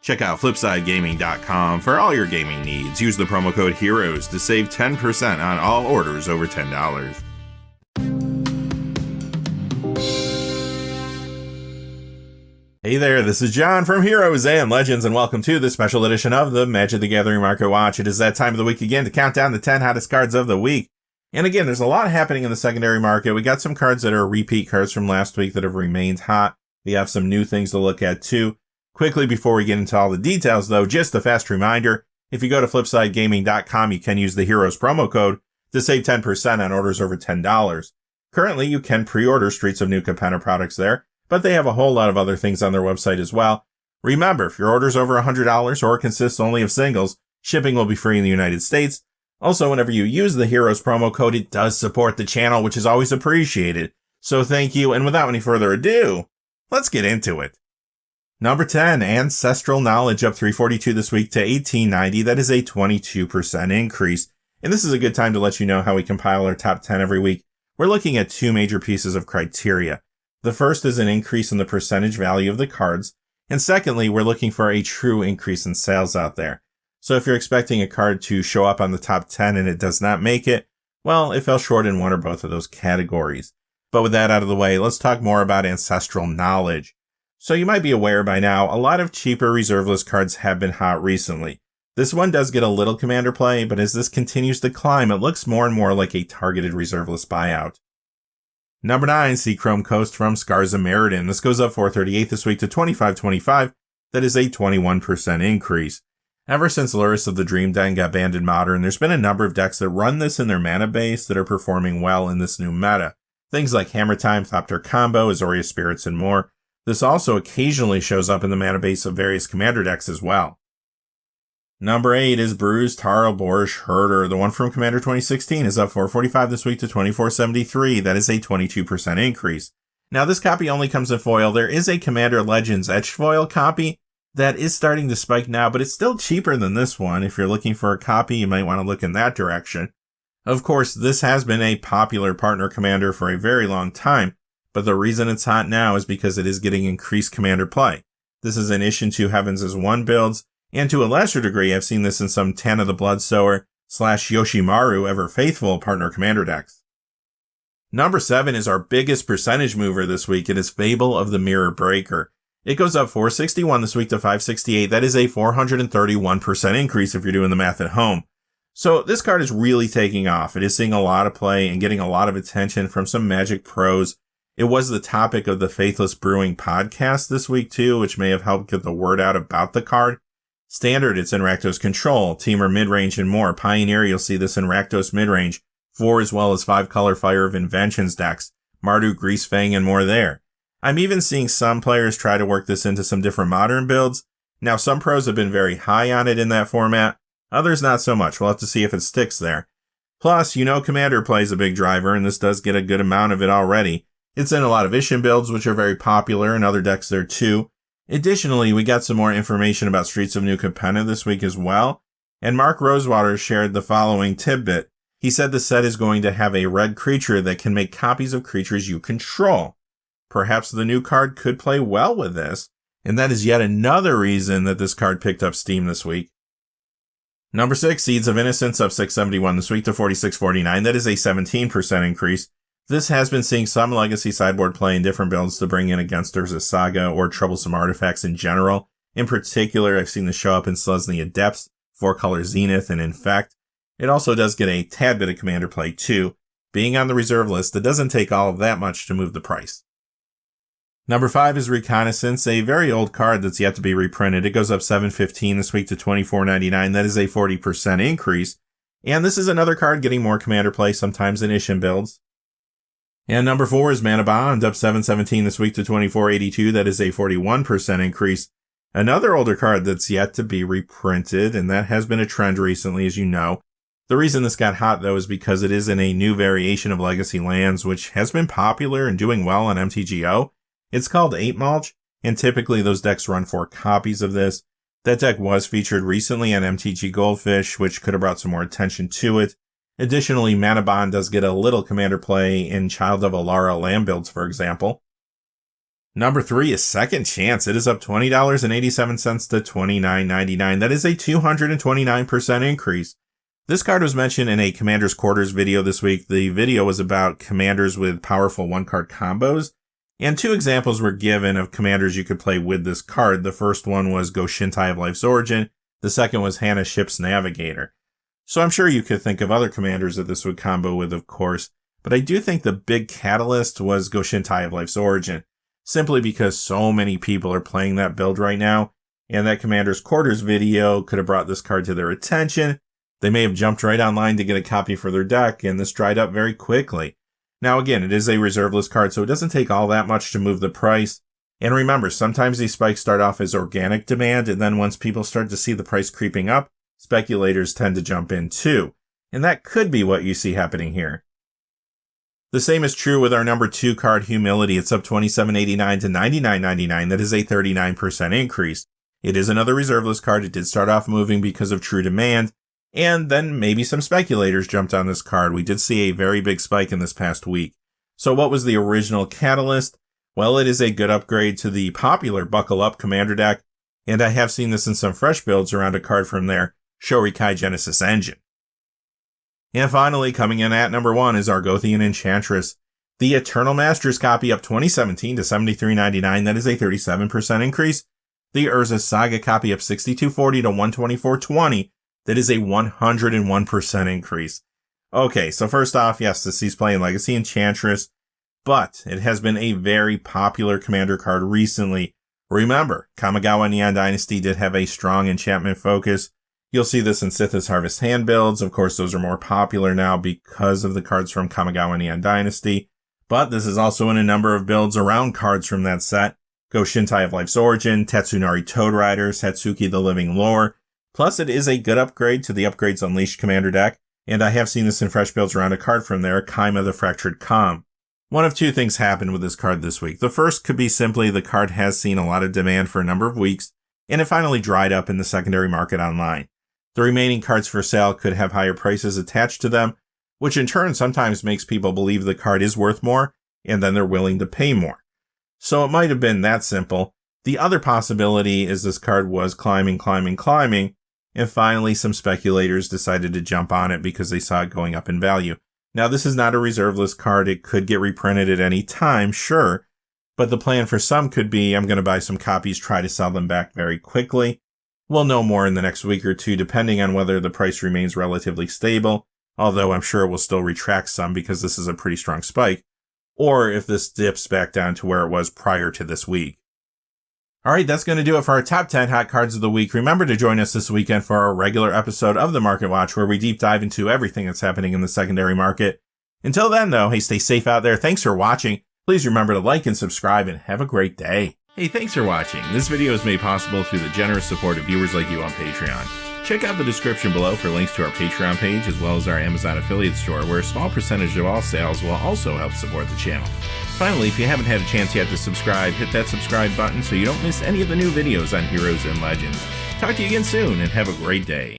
Check out FlipsideGaming.com for all your gaming needs. Use the promo code HEROES to save 10% on all orders over $10. Hey there, this is John from Heroes and Legends, and welcome to this special edition of the Magic the Gathering Market Watch. It is that time of the week again to count down the 10 hottest cards of the week. And again, there's a lot happening in the secondary market. We got some cards that are repeat cards from last week that have remained hot. We have some new things to look at too. Quickly, before we get into all the details though, just a fast reminder, if you go to FlipsideGaming.com, you can use the Heroes promo code to save 10% on orders over $10. Currently, you can pre-order Streets of New Capenna products there, but they have a whole lot of other things on their website as well. Remember, if your order's over $100 or consists only of singles, shipping will be free in the United States. Also, whenever you use the Heroes promo code, it does support the channel, which is always appreciated. So thank you, and without any further ado, let's get into it. Number 10, Ancestral Knowledge up 342 this week to 1890. That is a 22% increase. And this is a good time to let you know how we compile our top 10 every week. We're looking at two major pieces of criteria. The first is an increase in the percentage value of the cards. And secondly, we're looking for a true increase in sales out there. So if you're expecting a card to show up on the top 10 and it does not make it, well, it fell short in one or both of those categories. But with that out of the way, let's talk more about Ancestral Knowledge. So you might be aware by now, a lot of cheaper reserve list cards have been hot recently. This one does get a little commander play, but as this continues to climb, it looks more and more like a targeted reserve list buyout. Number 9, Seachrome Coast from Scars of Meriden. This goes up 438 this week to 2525. That is a 21% increase. Ever since Luris of the Dream Den got banned in Modern, there's been a number of decks that run this in their mana base that are performing well in this new meta. Things like Hammer Time, Thopter Combo, Azorius Spirits, and more. This also occasionally shows up in the mana base of various commander decks as well. Number 8 is Bruised Tarlborsh Herder. The one from Commander 2016 is up 445 this week to 2473. That is a 22% increase. Now this copy only comes in foil. There is a Commander Legends Etched foil copy that is starting to spike now, but it's still cheaper than this one. If you're looking for a copy, you might want to look in that direction. Of course, this has been a popular partner commander for a very long time. But the reason it's hot now is because it is getting increased commander play. This is an Isshin 2 Heavens as 1 builds, and to a lesser degree, I've seen this in some Tana the Bloodsower / Yoshimaru Ever Faithful partner commander decks. Number 7 is our biggest percentage mover this week. It is Fable of the Mirror Breaker. It goes up 461 this week to 568. That is a 431% increase if you're doing the math at home. So this card is really taking off. It is seeing a lot of play and getting a lot of attention from some Magic pros. It was the topic of the Faithless Brewing podcast this week too, which may have helped get the word out about the card. Standard, it's in Rakdos Control, Teamer Midrange, and more. Pioneer, you'll see this in Rakdos Midrange, 4 as well as 5 color Fire of Inventions decks, Marduk, Greasefang, and more there. I'm even seeing some players try to work this into some different Modern builds. Now, some pros have been very high on it in that format, others not so much. We'll have to see if it sticks there. Plus, Commander plays a big driver, and this does get a good amount of it already. It's in a lot of Isshin builds, which are very popular, and other decks there too. Additionally, we got some more information about Streets of New Capenna this week as well, and Mark Rosewater shared the following tidbit. He said the set is going to have a red creature that can make copies of creatures you control. Perhaps the new card could play well with this, and that is yet another reason that this card picked up steam this week. Number 6, Seeds of Innocence up 671 this week to 4649. That is a 17% increase. This has been seeing some legacy sideboard play in different builds to bring in against Urza's Saga or troublesome artifacts in general. In particular, I've seen this show up in Selesnya Depths, 4-color Zenith, and Infect. It also does get a tad bit of commander play too. Being on the reserve list, it doesn't take all of that much to move the price. Number 5 is Reconnaissance, a very old card that's yet to be reprinted. It goes up 715 this week to 24.99. That is a 40% increase. And this is another card getting more commander play, sometimes in Isshin builds. And number 4 is Mana Bond, up 717 this week to 24.82. That is a 41% increase. Another older card that's yet to be reprinted, and that has been a trend recently, as you know. The reason this got hot, though, is because it is in a new variation of Legacy Lands, which has been popular and doing well on MTGO. It's called 8 Mulch, and typically those decks run 4 copies of this. That deck was featured recently on MTG Goldfish, which could have brought some more attention to it. Additionally, Mana Bond does get a little commander play in Child of Alara land builds, for example. Number 3 is Second Chance. It is up $20.87 to $29.99. That is a 229% increase. This card was mentioned in a Commander's Quarters video this week. The video was about commanders with powerful one-card combos, and 2 examples were given of commanders you could play with this card. The first one was Goshintai of Life's Origin. The second was Hannah Ship's Navigator. So I'm sure you could think of other commanders that this would combo with, of course, but I do think the big catalyst was Goshintai of Life's Origin, simply because so many people are playing that build right now, and that Commander's Quarters video could have brought this card to their attention. They may have jumped right online to get a copy for their deck, and this dried up very quickly. Now again, it is a reserve list card, so it doesn't take all that much to move the price. And remember, sometimes these spikes start off as organic demand, and then once people start to see the price creeping up, speculators tend to jump in too. And that could be what you see happening here. The same is true with our number 2 card, Humility. It's up $27.89 to $99.99. That is a 39% increase. It is another reserve list card. It did start off moving because of true demand, and then maybe some speculators jumped on this card. We did see a very big spike in this past week. So what was the original catalyst? Well, it is a good upgrade to the popular Buckle Up Commander deck, and I have seen this in some fresh builds around a card from their Shorikai Genesis engine. And finally, coming in at number 1 is Argothian Enchantress. The Eternal Masters copy up $20.17 to $73.99. That is a 37% increase. The Urza Saga copy up $62.40 to $124.20. That is a 101% increase. Okay, so first off, yes, this is playing Legacy Enchantress, but it has been a very popular commander card recently. Remember, Kamigawa Neon Dynasty did have a strong enchantment focus. You'll see this in Sith's Harvest hand builds. Of course, those are more popular now because of the cards from Kamigawa Neon Dynasty, but this is also in a number of builds around cards from that set. Goshintai of Life's Origin, Tetsunari Toad Rider, Satsuki the Living Lore. Plus, it is a good upgrade to the Upgrades Unleashed commander deck, and I have seen this in fresh builds around a card from there, Kaima the Fractured Calm. One of 2 things happened with this card this week. The first could be simply the card has seen a lot of demand for a number of weeks, and it finally dried up in the secondary market online. The remaining cards for sale could have higher prices attached to them, which in turn sometimes makes people believe the card is worth more, and then they're willing to pay more. So it might have been that simple. The other possibility is this card was climbing, and finally some speculators decided to jump on it because they saw it going up in value. Now, this is not a reserve list card. It could get reprinted at any time, sure, but the plan for some could be, I'm going to buy some copies, try to sell them back very quickly. We'll know more in the next week or 2, depending on whether the price remains relatively stable, although I'm sure it will still retract some because this is a pretty strong spike, or if this dips back down to where it was prior to this week. Alright, that's going to do it for our top 10 hot cards of the week. Remember to join us this weekend for our regular episode of the Market Watch, where we deep dive into everything that's happening in the secondary market. Until then, though, hey, stay safe out there. Thanks for watching. Please remember to like and subscribe, and have a great day. Hey, thanks for watching. This video is made possible through the generous support of viewers like you on Patreon. Check out the description below for links to our Patreon page, as well as our Amazon affiliate store, where a small percentage of all sales will also help support the channel. Finally, if you haven't had a chance yet to subscribe, hit that subscribe button so you don't miss any of the new videos on Heroes and Legends. Talk to you again soon, and have a great day.